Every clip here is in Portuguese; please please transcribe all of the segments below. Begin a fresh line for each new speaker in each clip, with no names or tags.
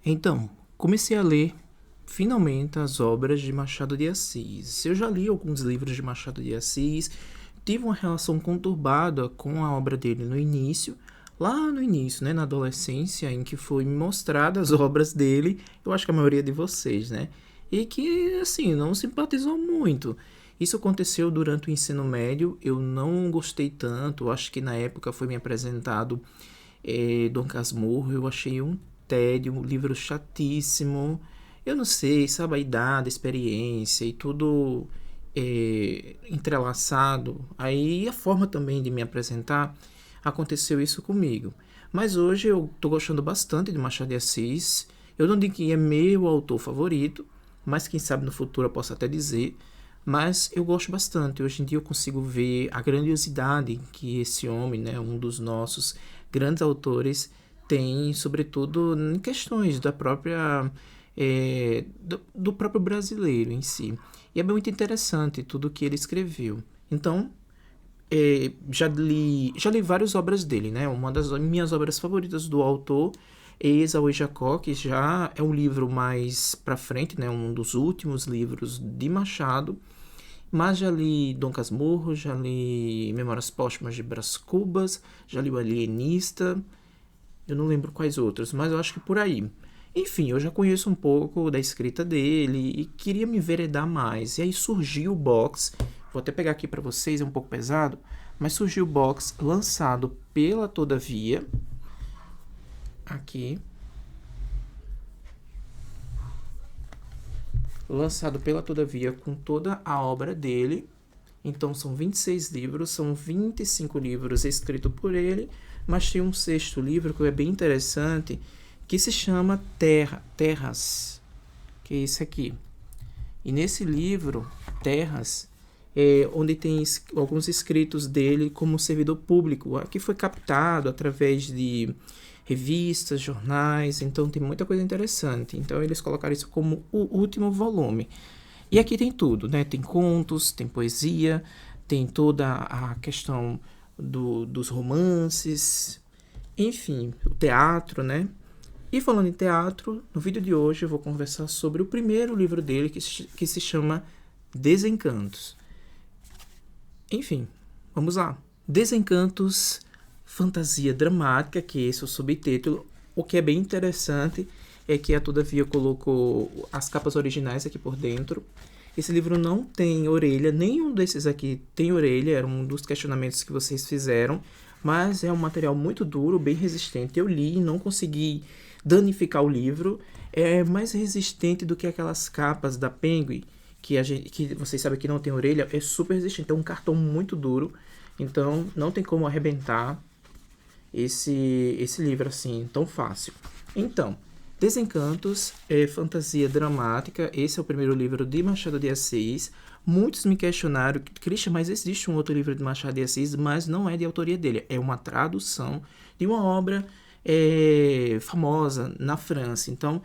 Então, comecei a ler finalmente as obras de Machado de Assis. Eu já li alguns livros de Machado de Assis, tive uma relação conturbada com a obra dele no início, lá no início, né, na adolescência, em que foi mostrada as obras dele, eu acho que a maioria de vocês, né, e que, assim, não simpatizou muito. Isso aconteceu durante o ensino médio, eu não gostei tanto, acho que na época foi me apresentado Dom Casmurro, eu achei um tédio, um livro chatíssimo. Eu não sei, sabe, a idade, a experiência e tudo entrelaçado. Aí a forma também de me apresentar, aconteceu isso comigo. Mas hoje eu tô gostando bastante de Machado de Assis. Eu não digo que é meu autor favorito, mas quem sabe no futuro eu posso até dizer. Mas eu gosto bastante. Hoje em dia eu consigo ver a grandiosidade que esse homem, né, um dos nossos grandes autores, tem, sobretudo em questões da própria do próprio brasileiro em si. E é muito interessante tudo que ele escreveu. Então, já li várias obras dele, né? Uma das minhas obras favoritas do autor é Esaú e Jacó, que já é um livro mais para frente, né? Um dos últimos livros de Machado. Mas já li Dom Casmurro, já li Memórias Póstumas de Brás Cubas, já li O Alienista, eu não lembro quais outros, mas eu acho que por aí. Enfim, eu já conheço um pouco da escrita dele e queria me enveredar mais. E aí surgiu o box, vou até pegar aqui para vocês, é um pouco pesado, mas surgiu o box lançado pela Todavia, aqui, lançado pela Todavia com toda a obra dele. Então são 26 livros, são 25 livros escritos por ele, mas tem um sexto livro que é bem interessante, que se chama Terras, que é esse aqui. E nesse livro, Terras, onde tem alguns escritos dele como servidor público, que foi captado através de revistas, jornais, então tem muita coisa interessante. Então eles colocaram isso como o último volume. E aqui tem tudo, né? Tem contos, tem poesia, tem toda a questão dos romances, enfim, o teatro, né? E falando em teatro, no vídeo de hoje eu vou conversar sobre o primeiro livro dele, que se chama Desencantos. Enfim, vamos lá. Desencantos, fantasia dramática, que esse é o subtítulo. O que é bem interessante é que a Todavia colocou as capas originais aqui por dentro. Esse livro não tem orelha, nenhum desses aqui tem orelha, era um dos questionamentos que vocês fizeram, mas é um material muito duro, bem resistente. Eu li e não consegui danificar o livro. É mais resistente do que aquelas capas da Penguin, que vocês sabem que não tem orelha, é super resistente. É um cartão muito duro, então não tem como arrebentar esse livro assim tão fácil. Então, Desencantos é fantasia dramática. Esse é o primeiro livro de Machado de Assis. Muitos me questionaram, Christian, mas existe um outro livro de Machado de Assis, mas não é de autoria dele. É uma tradução de uma obra famosa na França. Então,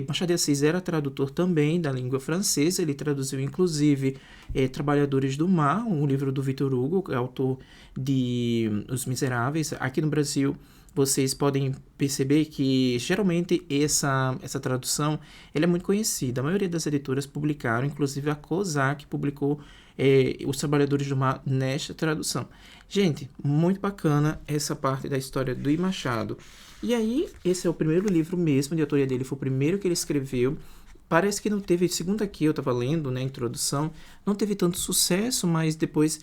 Machado de Assis era tradutor também da língua francesa. Ele traduziu, inclusive, Trabalhadores do Mar, um livro do Victor Hugo, que é autor de Os Miseráveis. Aqui no Brasil, vocês podem perceber que geralmente essa tradução ela é muito conhecida. A maioria das editoras publicaram, inclusive a Cosac publicou Os Trabalhadores do Mar nesta tradução. Gente, muito bacana essa parte da história do Machado. E aí, esse é o primeiro livro mesmo de autoria dele, foi o primeiro que ele escreveu. Parece que não teve, segundo aqui eu estava lendo, né, a introdução, não teve tanto sucesso, mas depois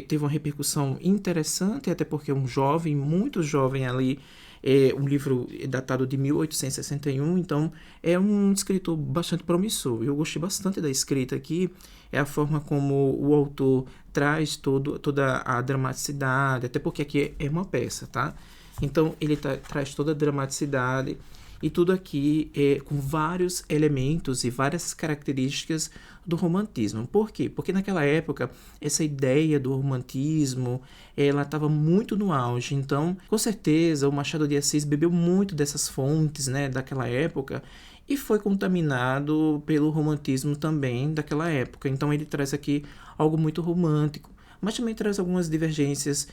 teve uma repercussão interessante, até porque um jovem, muito jovem ali, um livro datado de 1861, então é um escritor bastante promissor. Eu gostei bastante da escrita aqui, é a forma como o autor traz toda a dramaticidade, até porque aqui é uma peça, tá? Então ele traz toda a dramaticidade e tudo aqui com vários elementos e várias características do romantismo. Por quê? Porque naquela época essa ideia do romantismo ela estava muito no auge. Então, com certeza, o Machado de Assis bebeu muito dessas fontes, né, daquela época e foi contaminado pelo romantismo também daquela época. Então ele traz aqui algo muito romântico, mas também traz algumas divergências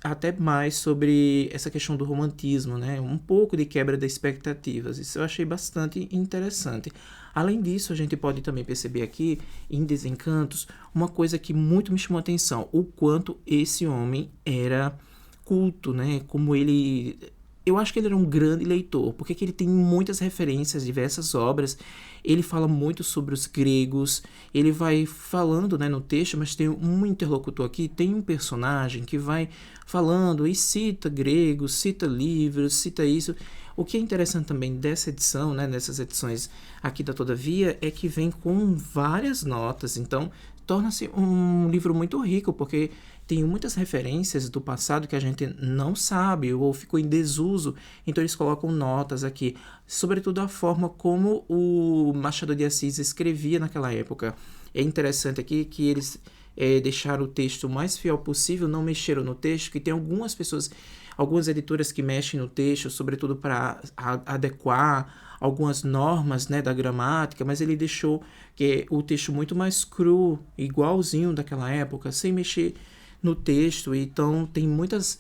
até mais sobre essa questão do romantismo, né? Um pouco de quebra das expectativas. Isso eu achei bastante interessante. Além disso, a gente pode também perceber aqui, em Desencantos, uma coisa que muito me chamou a atenção, o quanto esse homem era culto, né? Como ele... Eu acho que ele era um grande leitor, porque que ele tem muitas referências, diversas obras. Ele fala muito sobre os gregos, ele vai falando, né, no texto, mas tem um interlocutor aqui, tem um personagem que vai falando e cita gregos, cita livros, cita isso. O que é interessante também dessa edição, né, dessas edições aqui da Todavia, é que vem com várias notas, então torna-se um livro muito rico, porque tem muitas referências do passado que a gente não sabe ou ficou em desuso, então eles colocam notas aqui, sobretudo a forma como o Machado de Assis escrevia naquela época. É interessante aqui que eles deixaram o texto o mais fiel possível, não mexeram no texto, que tem algumas pessoas, algumas editoras que mexem no texto, sobretudo para adequar algumas normas, né, da gramática, mas ele deixou o texto muito mais cru, igualzinho daquela época, sem mexer no texto. Então tem muitas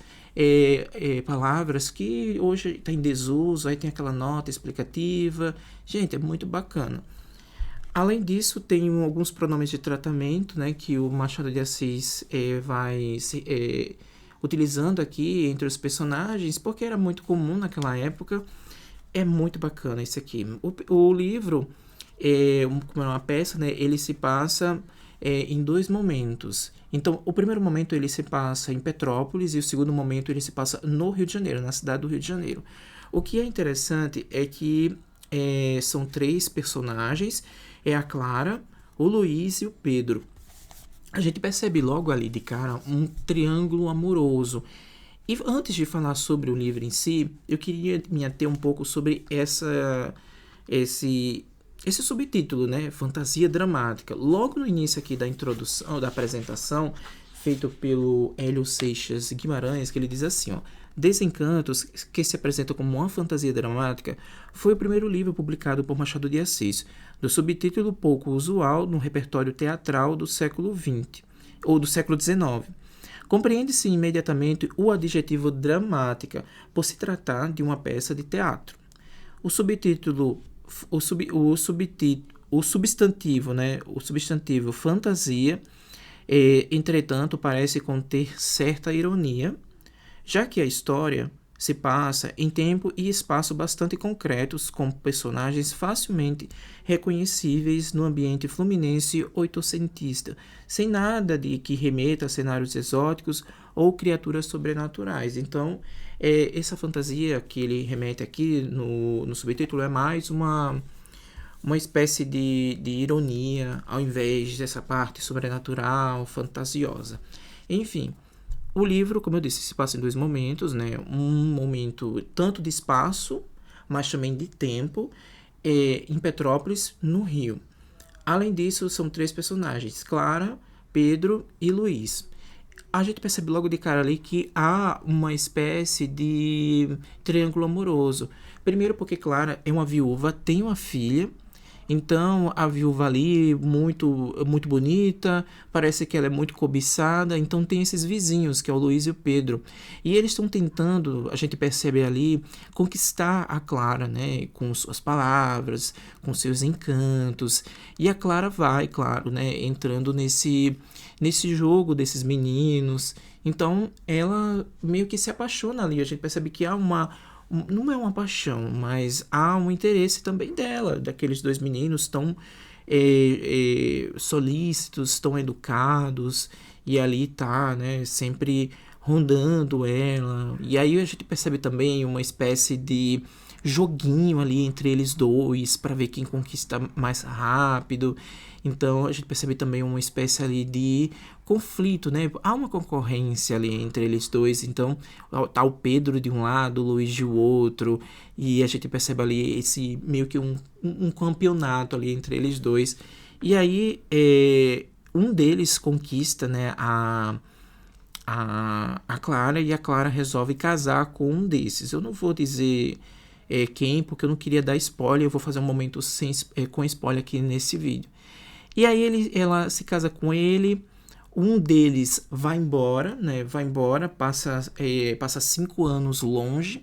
palavras que hoje está em desuso, aí tem aquela nota explicativa. Gente, é muito bacana. Além disso, tem alguns pronomes de tratamento, né, que o Machado de Assis vai utilizando aqui entre os personagens, porque era muito comum naquela época. É muito bacana isso aqui. O livro, como é uma peça, né, ele se passa em dois momentos. Então, o primeiro momento ele se passa em Petrópolis e o segundo momento ele se passa no Rio de Janeiro, na cidade do Rio de Janeiro. O que é interessante é que são três personagens, é a Clara, o Luiz e o Pedro. A gente percebe logo ali de cara um triângulo amoroso. E antes de falar sobre o livro em si, eu queria me ater um pouco sobre esse subtítulo, né? Fantasia dramática. Logo no início aqui da introdução, da apresentação, feito pelo Hélio Seixas Guimarães, que ele diz assim, ó: Desencantos, que se apresenta como uma fantasia dramática, foi o primeiro livro publicado por Machado de Assis, do subtítulo pouco usual no repertório teatral do século XX, ou do século XIX. Compreende-se imediatamente o adjetivo dramática, por se tratar de uma peça de teatro. O subtítulo, o substantivo, né? O substantivo fantasia, entretanto, parece conter certa ironia, já que a história se passa em tempo e espaço bastante concretos, com personagens facilmente reconhecíveis no ambiente fluminense oitocentista, sem nada de que remeta a cenários exóticos ou criaturas sobrenaturais. Então, essa fantasia que ele remete aqui no subtítulo é mais uma espécie de ironia, ao invés dessa parte sobrenatural, fantasiosa. Enfim, o livro, como eu disse, se passa em dois momentos, né? Um momento tanto de espaço, mas também de tempo, em Petrópolis, no Rio. Além disso, são três personagens, Clara, Pedro e Luiz. A gente percebe logo de cara ali que há uma espécie de triângulo amoroso. Primeiro porque Clara é uma viúva, tem uma filha. Então, a viúva ali, muito bonita, parece que ela é muito cobiçada. Então, tem esses vizinhos, que é o Luiz e o Pedro. E eles estão tentando, a gente percebe ali, conquistar a Clara, né? Com suas palavras, com seus encantos. E a Clara vai, claro, né? Entrando nesse jogo desses meninos. Então, ela meio que se apaixona ali. A gente percebe que há não é uma paixão, mas há um interesse também dela, daqueles dois meninos tão solícitos, tão educados, e ali tá, né, sempre rondando ela. E aí a gente percebe também uma espécie de joguinho ali entre eles dois para ver quem conquista mais rápido. Então a gente percebe também uma espécie ali de conflito, né? Há uma concorrência ali entre eles dois. Então tá o Pedro de um lado, o Luiz de outro, e a gente percebe ali esse meio que um campeonato ali entre eles dois. E aí um deles conquista, né, a Clara, e a Clara resolve casar com um desses. Eu não vou dizer quem, porque eu não queria dar spoiler. Eu vou fazer um momento com spoiler aqui nesse vídeo. E aí ela se casa com ele. Um deles vai embora, né? Vai embora, passa 5 anos longe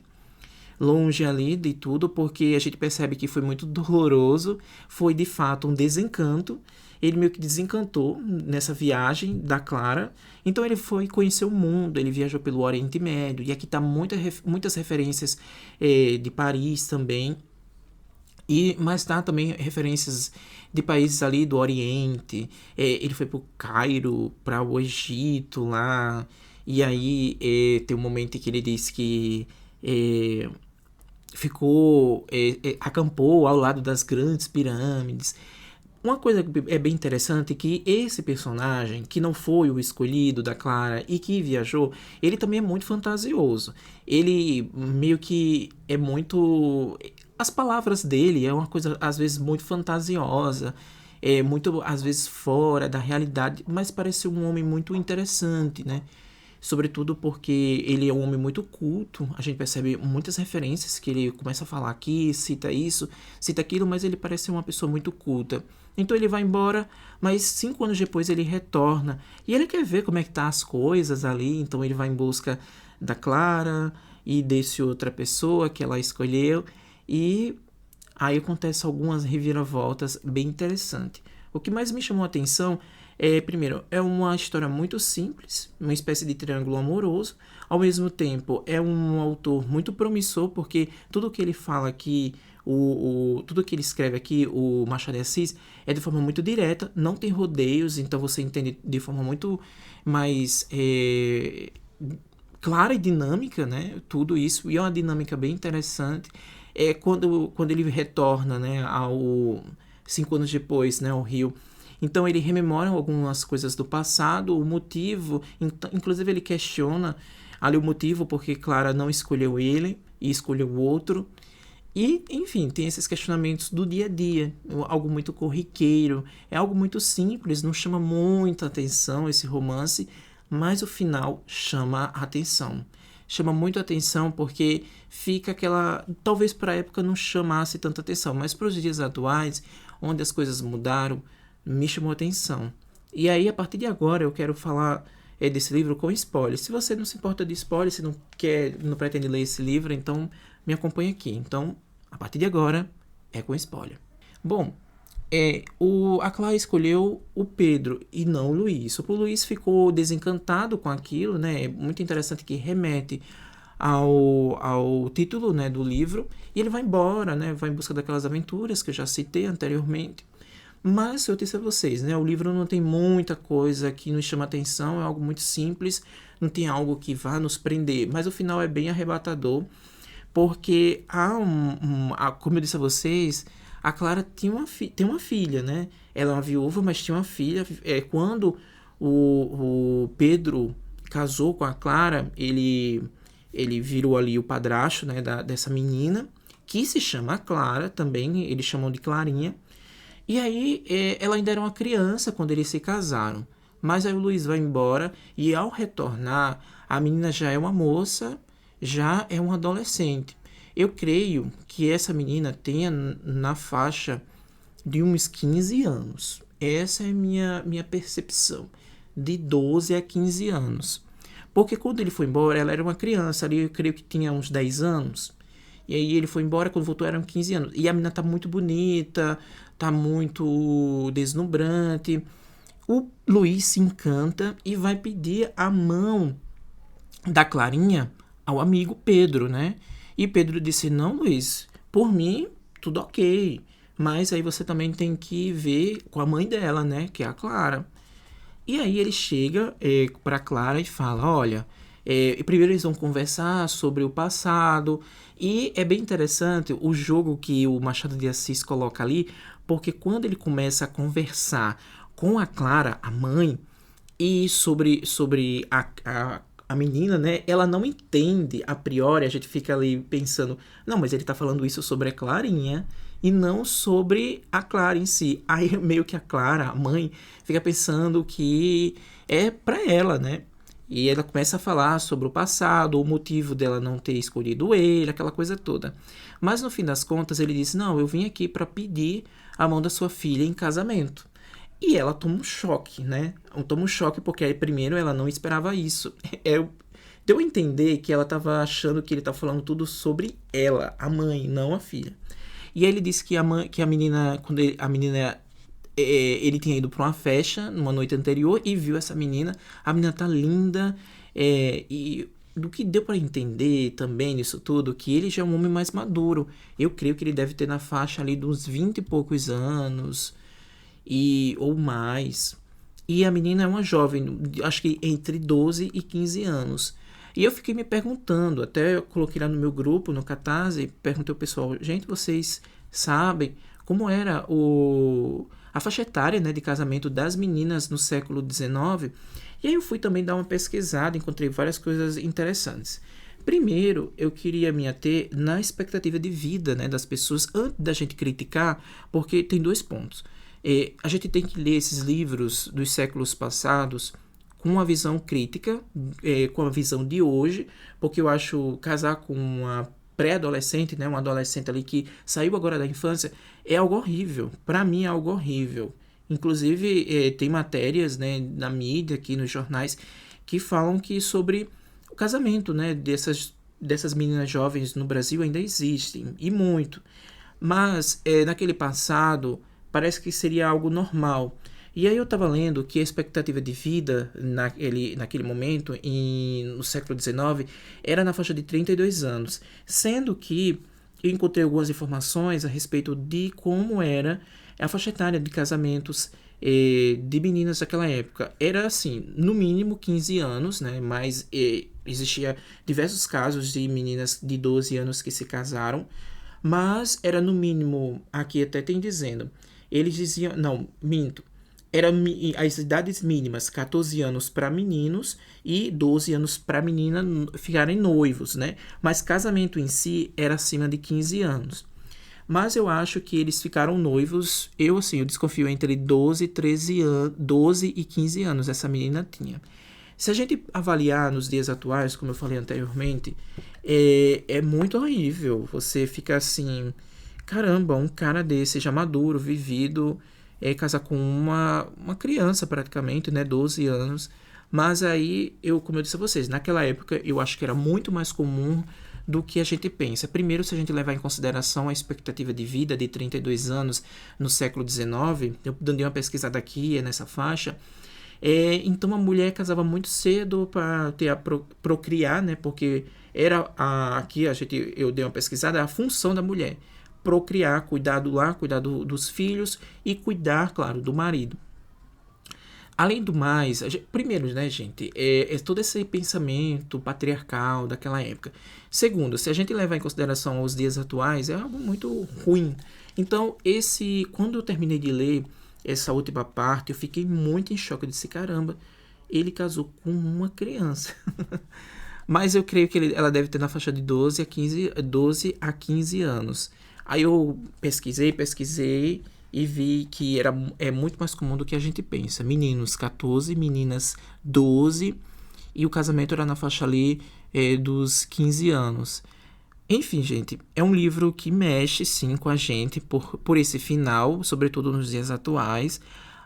ali de tudo, porque a gente percebe que foi muito doloroso, foi de fato um desencanto. Ele meio que desencantou nessa viagem da Clara, então ele foi conhecer o mundo, ele viajou pelo Oriente Médio, e aqui tá muitas referências de Paris também, mas tá também referências de países ali do Oriente. Ele foi pro Cairo, para o Egito lá, e aí tem um momento em que ele diz que acampou ao lado das grandes pirâmides. Uma coisa que é bem interessante é que esse personagem, que não foi o escolhido da Clara e que viajou, ele também é muito fantasioso. Ele meio que é muito... As palavras dele é uma coisa, às vezes, muito fantasiosa, é muito, às vezes, fora da realidade, mas parece um homem muito interessante, né? Sobretudo porque ele é um homem muito culto, a gente percebe muitas referências que ele começa a falar aqui, cita isso, cita aquilo, mas ele parece ser uma pessoa muito culta. Então ele vai embora, mas 5 anos depois ele retorna, e ele quer ver como é que tá as coisas ali, então ele vai em busca da Clara e desse outra pessoa que ela escolheu, e aí acontece algumas reviravoltas bem interessantes. O que mais me chamou a atenção primeiro, é uma história muito simples, uma espécie de triângulo amoroso. Ao mesmo tempo, é um autor muito promissor, porque tudo que ele fala aqui, tudo que ele escreve aqui, o Machado de Assis, é de forma muito direta, não tem rodeios, então você entende de forma muito mais clara e dinâmica, né? Tudo isso, e é uma dinâmica bem interessante. Quando ele retorna, né, 5 anos depois, né, ao Rio. Então ele rememora algumas coisas do passado, o motivo, inclusive ele questiona ali o motivo porque Clara não escolheu ele e escolheu o outro. E, enfim, tem esses questionamentos do dia a dia, algo muito corriqueiro, é algo muito simples, não chama muita atenção esse romance, mas o final chama a atenção. Chama muito a atenção porque fica aquela... Talvez para a época não chamasse tanta atenção, mas para os dias atuais, onde as coisas mudaram, me chamou a atenção. E aí, a partir de agora, eu quero falar desse livro com spoiler. Se você não se importa de spoiler, se não pretende ler esse livro, então me acompanhe aqui. Então, a partir de agora, é com spoiler. Bom, a Clara escolheu o Pedro e não o Luís. O Luís ficou desencantado com aquilo, né? É muito interessante que remete ao título, né, do livro, e ele vai embora, né? Vai em busca daquelas aventuras que eu já citei anteriormente. Mas eu disse a vocês, né? O livro não tem muita coisa que nos chama atenção, é algo muito simples, não tem algo que vá nos prender, mas o final é bem arrebatador, porque como eu disse a vocês, a Clara tem uma filha, né? Ela é uma viúva, mas tinha uma filha. Quando o Pedro casou com a Clara, ele virou ali o padrasto, né, dessa menina, que se chama Clara também, eles chamam de Clarinha. E aí, ela ainda era uma criança quando eles se casaram. Mas aí o Luís vai embora e, ao retornar, a menina já é uma moça, já é uma adolescente. Eu creio que essa menina tenha na faixa de uns 15 anos. Essa é minha percepção, de 12 a 15 anos. Porque quando ele foi embora, ela era uma criança, ali eu creio que tinha uns 10 anos. E aí ele foi embora, quando voltou eram 15 anos. E a menina tá muito bonita, tá muito deslumbrante. O Luís se encanta e vai pedir a mão da Clarinha ao amigo Pedro, né? E Pedro disse, não, Luís, por mim, tudo ok. Mas aí você também tem que ver com a mãe dela, né? Que é a Clara. E aí ele chega para Clara e fala, olha... primeiro eles vão conversar sobre o passado, e é bem interessante o jogo que o Machado de Assis coloca ali, porque quando ele começa a conversar com a Clara, a mãe, e sobre a menina, né, ela não entende a priori, a gente fica ali pensando, não, mas ele tá falando isso sobre a Clarinha, e não sobre a Clara em si. Aí meio que a Clara, a mãe, fica pensando que é pra ela, né? E ela começa a falar sobre o passado, o motivo dela não ter escolhido ele, aquela coisa toda. Mas no fim das contas ele disse, não, eu vim aqui para pedir a mão da sua filha em casamento. E ela toma um choque, né? Toma um choque porque aí, primeiro ela não esperava isso. Deu a entender que ela estava achando que ele estava falando tudo sobre ela, a mãe, não a filha. E aí ele disse que a menina, quando a menina, ele tinha ido para uma festa numa noite anterior e viu essa menina. A menina tá linda, e do que deu para entender também nisso tudo, que ele já é um homem mais maduro. Eu creio que ele deve ter na faixa ali dos 20 e poucos anos, ou mais. E a menina é uma jovem, acho que entre 12 e 15 anos. E eu fiquei me perguntando, até eu coloquei lá no meu grupo, no Catarse, perguntei ao pessoal, gente, vocês sabem como era a faixa etária, né, de casamento das meninas no século XIX? E aí eu fui também dar uma pesquisada, encontrei várias coisas interessantes. Primeiro, eu queria me ater na expectativa de vida, né, das pessoas antes da gente criticar, porque tem dois pontos. A gente tem que ler esses livros dos séculos passados com uma visão crítica, com a visão de hoje, porque eu acho casar com uma pré-adolescente, né, uma adolescente ali que saiu agora da infância, é algo horrível. Para mim é algo horrível. Inclusive, tem matérias, né, na mídia, aqui nos jornais, que falam que sobre o casamento, né, dessas meninas jovens no Brasil ainda existem, e muito. Mas, naquele passado, parece que seria algo normal. E aí eu estava lendo que a expectativa de vida naquele momento, no século XIX, era na faixa de 32 anos. Sendo que eu encontrei algumas informações a respeito de como era a faixa etária de casamentos de meninas daquela época. Era assim, no mínimo 15 anos, né? Mas existia diversos casos de meninas de 12 anos que se casaram. Mas era no mínimo, aqui até tem dizendo, eles diziam, não, minto, eram as idades mínimas, 14 anos para meninos e 12 anos para menina ficarem noivos, né? Mas casamento em si era acima de 15 anos. Mas eu acho que eles ficaram noivos, eu desconfio entre 12 e 15 anos essa menina tinha. Se a gente avaliar nos dias atuais, como eu falei anteriormente, é muito horrível. Você fica assim, caramba, um cara desse já maduro, vivido, casar com uma criança praticamente, né, 12 anos. Mas aí, como eu disse a vocês, naquela época eu acho que era muito mais comum do que a gente pensa. Primeiro, se a gente levar em consideração a expectativa de vida de 32 anos no século XIX, eu dei uma pesquisada aqui, nessa faixa, então a mulher casava muito cedo para procriar, né, porque era aqui eu dei uma pesquisada, a função da mulher, procriar, cuidar do lar, cuidar dos filhos e cuidar, claro, do marido. Além do mais, primeiro, né, gente, todo esse pensamento patriarcal daquela época. Segundo, se a gente levar em consideração os dias atuais, é algo muito ruim. Então, quando eu terminei de ler essa última parte, eu fiquei muito em choque. Eu disse, caramba, ele casou com uma criança. Mas eu creio que ela deve ter na faixa de 12 a 15 anos. Aí eu pesquisei e vi que é muito mais comum do que a gente pensa. Meninos 14, meninas 12, e o casamento era na faixa ali dos 15 anos. Enfim, gente, é um livro que mexe sim com a gente por esse final, sobretudo nos dias atuais,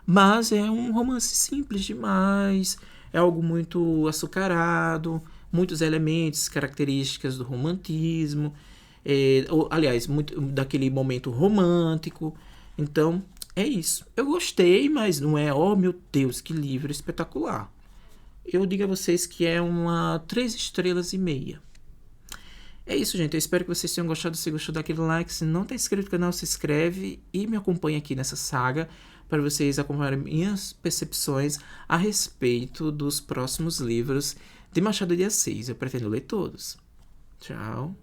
mas é um romance simples demais, é algo muito açucarado, muitos elementos, características do romantismo, aliás, muito daquele momento romântico. Então, é isso. Eu gostei, mas não é, oh meu Deus, que livro espetacular. Eu digo a vocês que é uma 3 estrelas e meia. É isso, gente. Eu espero que vocês tenham gostado. Se gostou, dá aquele like. Se não está inscrito no canal, se inscreve e me acompanha aqui nessa saga para vocês acompanharem minhas percepções a respeito dos próximos livros de Machado de Assis. Eu pretendo ler todos. Tchau.